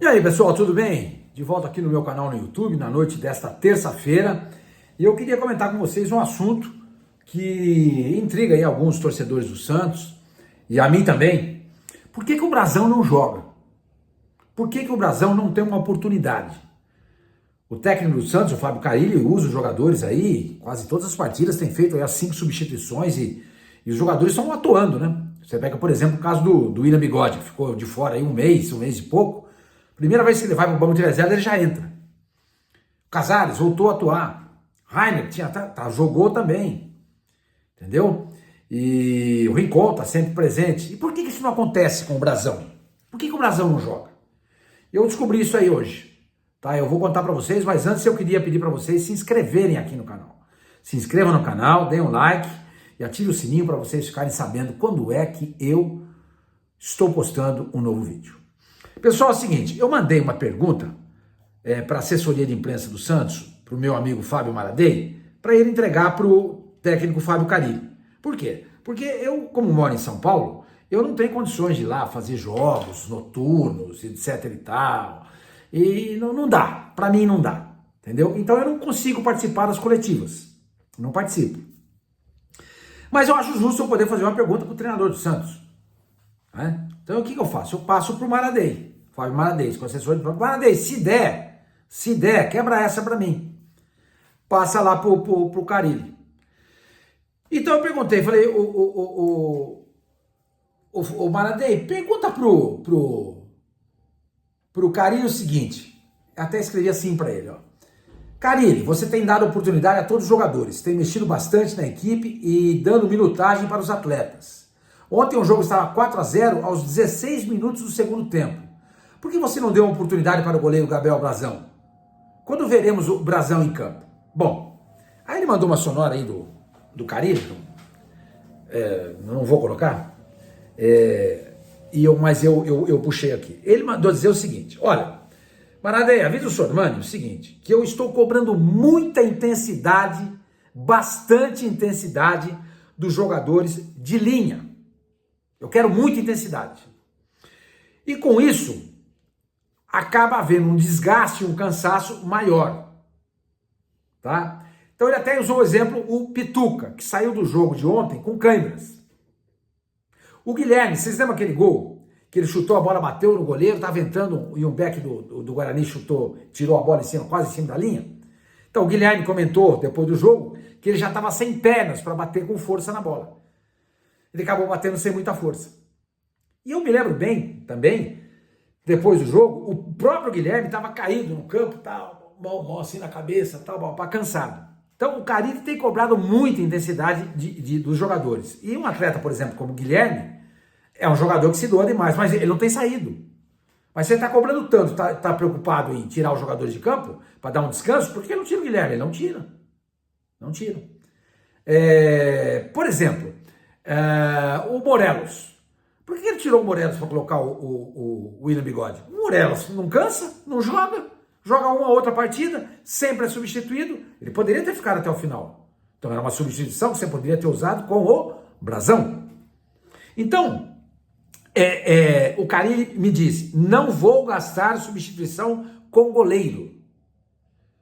E aí, pessoal, tudo bem? De volta aqui no meu canal no YouTube, na noite desta terça-feira. E eu queria comentar com vocês um assunto que intriga aí alguns torcedores do Santos, e a mim também. Por que o Brasão não joga? Por que o Brasão não tem uma oportunidade? O técnico do Santos, o Fábio Carilli, usa os jogadores aí, quase todas as partidas tem feito aí as 5 substituições e os jogadores estão atuando, né? Você pega, por exemplo, o caso do William Bigode, que ficou de fora aí um mês e pouco. Primeira vez que ele vai para o banco de reserva, ele já entra. O Casares voltou a atuar. Rainer jogou também. Entendeu? E o Rincon está sempre presente. E por que isso não acontece com o Brasão? Por que o Brasão não joga? Eu descobri isso aí hoje. Tá? Eu vou contar para vocês, mas antes eu queria pedir para vocês se inscreverem aqui no canal. Se inscrevam no canal, deem um like e ative o sininho para vocês ficarem sabendo quando é que eu estou postando um novo vídeo. Pessoal, é o seguinte, eu mandei uma pergunta para a assessoria de imprensa do Santos, para o meu amigo Fábio Maradei, para ele entregar para o técnico Fábio Carilli. Por quê? Porque eu, como moro em São Paulo, eu não tenho condições de ir lá fazer jogos noturnos, etc e tal. E não dá, para mim não dá, entendeu? Então eu não consigo participar das coletivas, não participo. Mas eu acho justo eu poder fazer uma pergunta para o treinador do Santos. Né? Então o que eu faço? Eu passo para o Maradei, Fábio Maradei, com o assessor de Maradei, se der, quebra essa para mim. Passa lá pro Carilli. Então eu perguntei, falei, o Maradei, pergunta pro Carilli o seguinte, até escrevi assim para ele, ó. Carilli, você tem dado oportunidade a todos os jogadores, tem mexido bastante na equipe e dando minutagem para os atletas. Ontem o jogo estava 4-0 aos 16 minutos do segundo tempo. Por que você não deu uma oportunidade para o goleiro Gabriel Brasão? Quando veremos o Brasão em campo? Bom, aí ele mandou uma sonora aí do Carilli, não vou colocar, mas eu puxei aqui. Ele mandou dizer o seguinte, olha, Maradei, avisa o Sormani o seguinte, que eu estou cobrando muita intensidade, bastante intensidade dos jogadores de linha. Eu quero muita intensidade. E com isso, acaba havendo um desgaste, um cansaço maior. Tá? Então ele até usou o exemplo, o Pituca, que saiu do jogo de ontem com câimbras. O Guilherme, vocês lembram aquele gol? Que ele chutou, a bola bateu no goleiro, estava entrando, e um back do Guarani chutou, tirou a bola quase em cima da linha. Então o Guilherme comentou, depois do jogo, que ele já estava sem pernas para bater com força na bola. Ele acabou batendo sem muita força. E eu me lembro bem, também, depois do jogo, o próprio Guilherme estava caído no campo, tal, mão assim na cabeça, tal, cansado. Então o Carilli tem cobrado muita intensidade dos jogadores. E um atleta, por exemplo, como o Guilherme, é um jogador que se doa demais, mas ele não tem saído. Mas você está cobrando tanto, está preocupado em tirar os jogadores de campo para dar um descanso, por que não tira o Guilherme? Ele não tira. Não tira. Por exemplo, o Morelos. Por que ele tirou o Morelos para colocar o William Bigode? O Morelos não cansa, não joga, joga uma ou outra partida, sempre é substituído. Ele poderia ter ficado até o final. Então era uma substituição que você poderia ter usado com o Brasão. Então, o Carilli me disse, não vou gastar substituição com goleiro,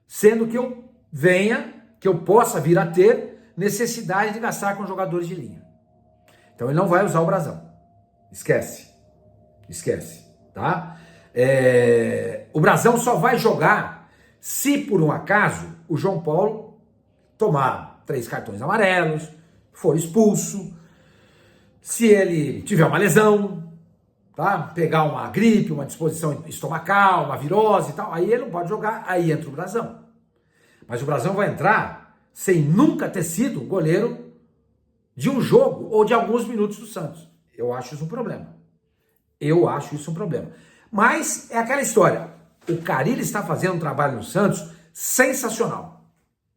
sendo que eu possa vir a ter necessidade de gastar com jogadores de linha. Então ele não vai usar o Brasão. Esquece, tá? O Brasão só vai jogar se por um acaso o João Paulo tomar 3 cartões amarelos, for expulso, se ele tiver uma lesão, tá? Pegar uma gripe, uma disposição estomacal, uma virose e tal, aí ele não pode jogar, aí entra o Brasão. Mas o Brasão vai entrar sem nunca ter sido goleiro de um jogo ou de alguns minutos do Santos. Eu acho isso um problema. Mas é aquela história. O Carilli está fazendo um trabalho no Santos sensacional.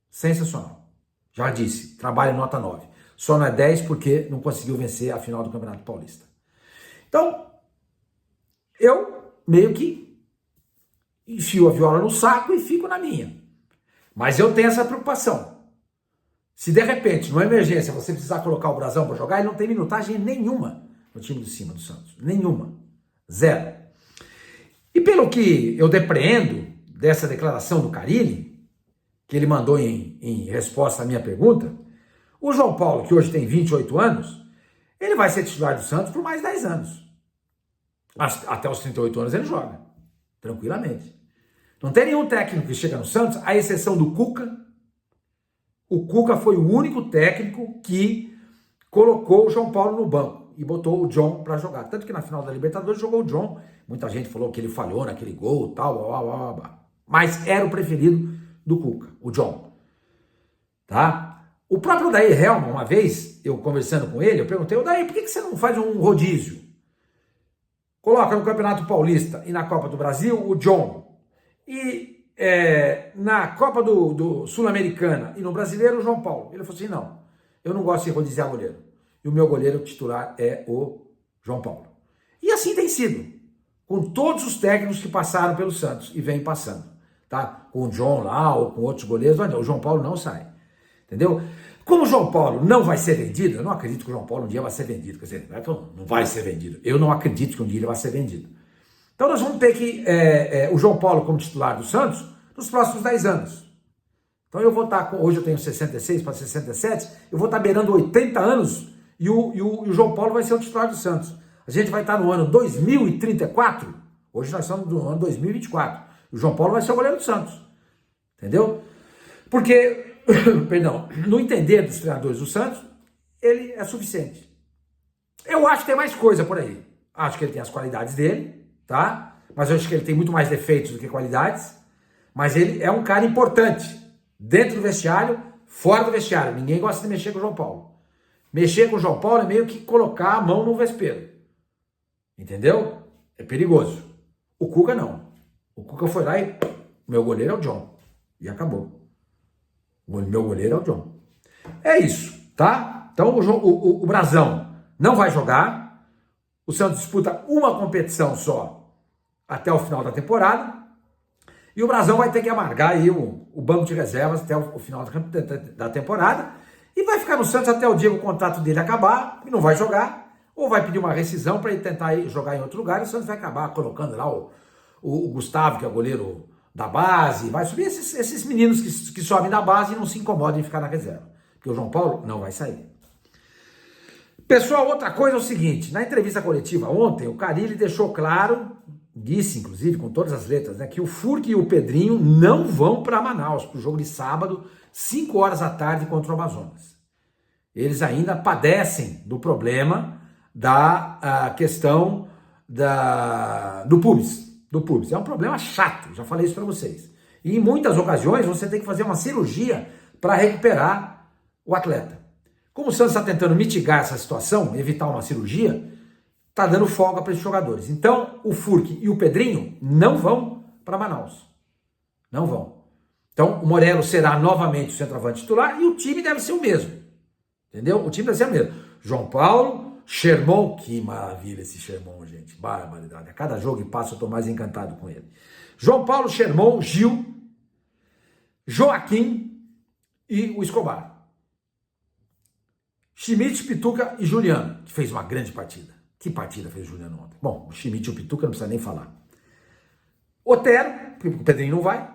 Sensacional. Já disse, trabalho nota 9. Só não é 10 porque não conseguiu vencer a final do Campeonato Paulista. Então, eu meio que enfio a viola no saco e fico na minha. Mas eu tenho essa preocupação. Se de repente, numa emergência, você precisar colocar o Brasão para jogar, ele não tem minutagem nenhuma no time de cima do Santos. Nenhuma. Zero. E pelo que eu depreendo dessa declaração do Carille, que ele mandou em resposta à minha pergunta, o João Paulo, que hoje tem 28 anos, ele vai ser titular do Santos por mais 10 anos. Até os 38 anos ele joga, tranquilamente. Não tem nenhum técnico que chega no Santos, à exceção do Cuca. O Cuca foi o único técnico que colocou o João Paulo no banco e botou o John para jogar. Tanto que na final da Libertadores jogou o John. Muita gente falou que ele falhou naquele gol, tal, blá, blá, blá, blá. Mas era o preferido do Cuca, o John. Tá? O próprio Odair Hellmann, uma vez, eu conversando com ele, eu perguntei, Odair, por que você não faz um rodízio? Coloca no Campeonato Paulista e na Copa do Brasil o John. E na Copa do Sul-Americana e no Brasileiro o João Paulo. Ele falou assim, não, eu não gosto de rodizar goleiro. E o meu goleiro titular é o João Paulo. E assim tem sido, com todos os técnicos que passaram pelo Santos e vem passando. Tá? Com o John lá ou com outros goleiros, o João Paulo não sai. Entendeu? Como o João Paulo não vai ser vendido, eu não acredito que o João Paulo um dia vai ser vendido. Quer dizer, não vai ser vendido. Eu não acredito que um dia ele vai ser vendido. Então nós vamos ter que o João Paulo como titular do Santos nos próximos 10 anos. Então eu vou estar, hoje eu tenho 66 para 67, eu vou estar beirando 80 anos e o João Paulo vai ser o titular do Santos. A gente vai estar no ano 2034, hoje nós estamos no ano 2024. O João Paulo vai ser o goleiro do Santos. Entendeu? Porque, perdão, no entender dos treinadores do Santos, ele é suficiente. Eu acho que tem mais coisa por aí. Acho que ele tem as qualidades dele, tá? Mas eu acho que ele tem muito mais defeitos do que qualidades. Mas ele é um cara importante. Dentro do vestiário, fora do vestiário. Ninguém gosta de mexer com o João Paulo. Mexer com o João Paulo é meio que colocar a mão no vespeiro. Entendeu? É perigoso. O Cuca não. O Cuca foi lá e... Meu goleiro é o John. E acabou. O meu goleiro é o John. É isso, tá? Então o Brasão não vai jogar. O Santos disputa uma competição só até o final da temporada. E o Brasão vai ter que amargar aí o banco de reservas até o final da temporada. E vai ficar no Santos até o dia que o contrato dele acabar. E não vai jogar. Ou vai pedir uma rescisão para ele tentar jogar em outro lugar. E o Santos vai acabar colocando lá o Gustavo, que é o goleiro da base. Vai subir esses meninos que sobem da base e não se incomodem em ficar na reserva. Porque o João Paulo não vai sair. Pessoal, outra coisa é o seguinte. Na entrevista coletiva ontem, o Carille deixou claro... Disse, inclusive, com todas as letras, né, que o Furque e o Pedrinho não vão para Manaus, para o jogo de sábado, 5 horas da tarde contra o Amazonas. Eles ainda padecem do problema da questão do pubis. É um problema chato, já falei isso para vocês. E em muitas ocasiões você tem que fazer uma cirurgia para recuperar o atleta. Como o Santos está tentando mitigar essa situação, evitar uma cirurgia, está dando folga para esses jogadores. Então, o Furque e o Pedrinho não vão para Manaus. Não vão. Então, o Morello será novamente o centroavante titular e o time deve ser o mesmo. Entendeu? O time deve ser o mesmo. João Paulo, Sherman, que maravilha esse Sherman, gente. Barbaridade. A cada jogo que passa eu estou mais encantado com ele. João Paulo, Sherman, Gil, Joaquim e o Escobar. Schmidt, Pituca e Juliano, que fez uma grande partida. Que partida fez o Juliano ontem? Bom, o Schmidt e o Pituca não precisa nem falar. Otero, porque o Pedrinho não vai.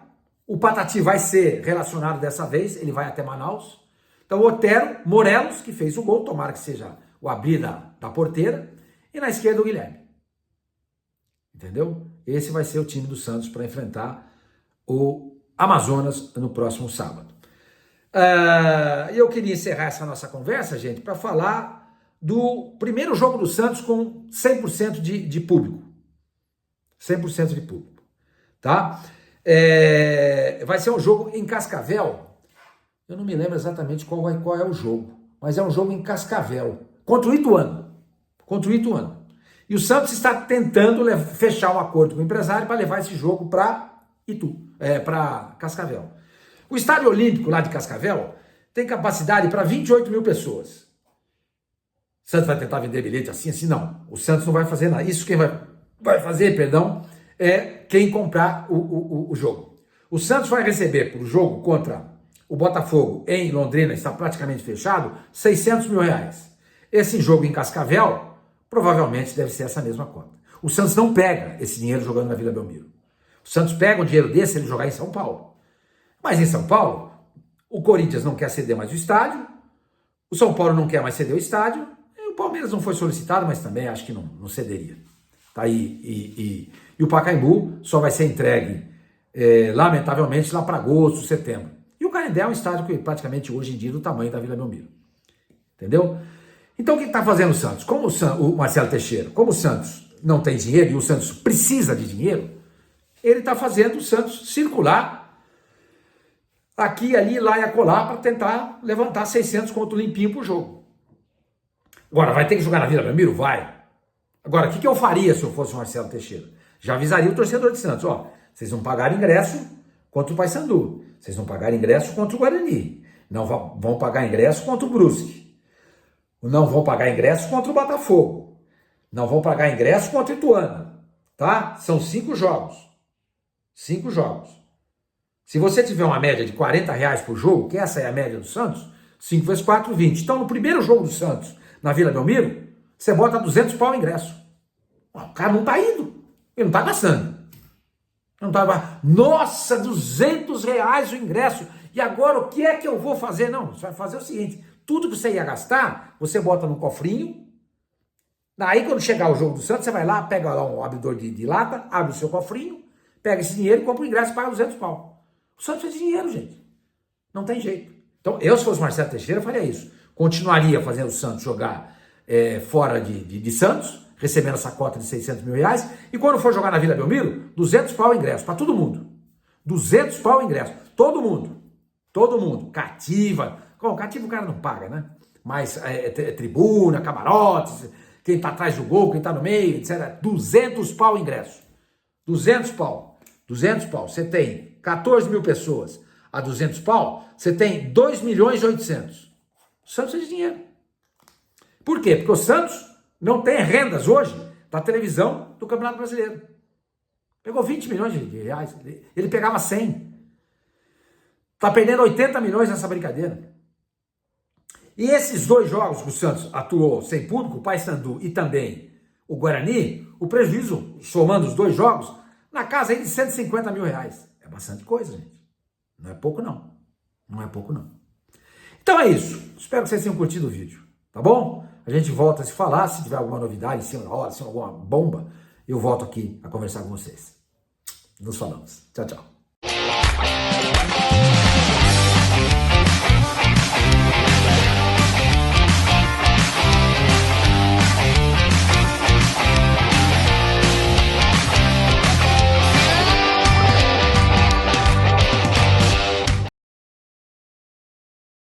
O Patati vai ser relacionado dessa vez, ele vai até Manaus. Então, Otero, Morelos, que fez o gol, tomara que seja o abrir da porteira. E na esquerda o Guilherme. Entendeu? Esse vai ser o time do Santos para enfrentar o Amazonas no próximo sábado. E eu queria encerrar essa nossa conversa, gente, para falar do primeiro jogo do Santos com 100% de público. 100% de público. Tá? Vai ser um jogo em Cascavel. Eu não me lembro exatamente qual é o jogo, mas é um jogo em Cascavel, contra o Ituano. E o Santos está tentando fechar um acordo com o empresário para levar esse jogo para Cascavel. O Estádio Olímpico lá de Cascavel tem capacidade para 28 mil pessoas. O Santos vai tentar vender bilhete assim, não. O Santos não vai fazer nada. Isso quem vai fazer, é quem comprar o jogo. O Santos vai receber por jogo contra o Botafogo em Londrina, está praticamente fechado, 600 mil reais. Esse jogo em Cascavel, provavelmente deve ser essa mesma conta. O Santos não pega esse dinheiro jogando na Vila Belmiro. O Santos pega um dinheiro desse se ele jogar em São Paulo. Mas em São Paulo, o Corinthians não quer ceder mais o estádio, o São Paulo não quer mais ceder o estádio, e o Palmeiras não foi solicitado, mas também acho que não cederia. Tá aí, e o Pacaembu só vai ser entregue, lamentavelmente, lá para agosto, setembro. E o Canindé é um estádio que praticamente hoje em dia é do tamanho da Vila Belmiro. Entendeu? Então o que está fazendo o Santos? Como o Marcelo Teixeira, como o Santos não tem dinheiro e o Santos precisa de dinheiro, ele está fazendo o Santos circular aqui, ali, lá e acolá para tentar levantar 600 conto limpinho pro jogo. Agora, vai ter que jogar na Vila Belmiro? Vai. Agora, o que eu faria se eu fosse o Marcelo Teixeira? Já avisaria o torcedor de Santos, ó, vocês vão pagar ingresso contra o Paysandu, vocês vão pagar ingresso contra o Guarani, não vão pagar ingresso contra o Brusque, não vão pagar ingresso contra o Botafogo, não vão pagar ingresso contra o Ituano, tá? São 5 jogos. 5 jogos. Se você tiver uma média de R$40 por jogo, que essa é a média do Santos, 5 vezes 4, 20. Então, no primeiro jogo do Santos, na Vila Belmiro, você bota 200 pau o ingresso. O cara não tá indo. Ele não tá gastando. Não tá... Nossa, R$200 o ingresso. E agora o que é que eu vou fazer? Não, você vai fazer o seguinte. Tudo que você ia gastar, você bota num cofrinho. Daí, quando chegar o jogo do Santos, você vai lá, pega lá um abridor de lata, abre o seu cofrinho, pega esse dinheiro, compra o ingresso e paga 200 pau. O Santos fez dinheiro, gente. Não tem jeito. Então, eu, se fosse Marcelo Teixeira, eu faria isso. Continuaria fazendo o Santos jogar fora de Santos, recebendo essa cota de R$600 mil. E quando for jogar na Vila Belmiro, 200 pau ingresso, para todo mundo. 200 pau ingresso. Todo mundo. Todo mundo. Cativa. Bom, cativa o cara não paga, né? Mas tribuna, camarotes, quem tá atrás do gol, quem tá no meio, etc. 200 pau ingresso. 200 pau. 200 pau. Você tem 14 mil pessoas a 200 pau, você tem 2.800.000. O Santos fez dinheiro. Por quê? Porque o Santos não tem rendas hoje da televisão do Campeonato Brasileiro. Pegou 20 milhões de reais. Ele pegava 100. Tá perdendo 80 milhões nessa brincadeira. E esses 2 jogos que o Santos atuou sem público, o Paysandu e também o Guarani, o prejuízo, somando os 2 jogos, na casa aí de R$150 mil. É bastante coisa, gente. Não é pouco, não. Não é pouco, não. Então é isso. Espero que vocês tenham curtido o vídeo. Tá bom? A gente volta a se falar. Se tiver alguma novidade em cima da hora, se tiver alguma bomba, eu volto aqui a conversar com vocês. Nos falamos. Tchau, tchau.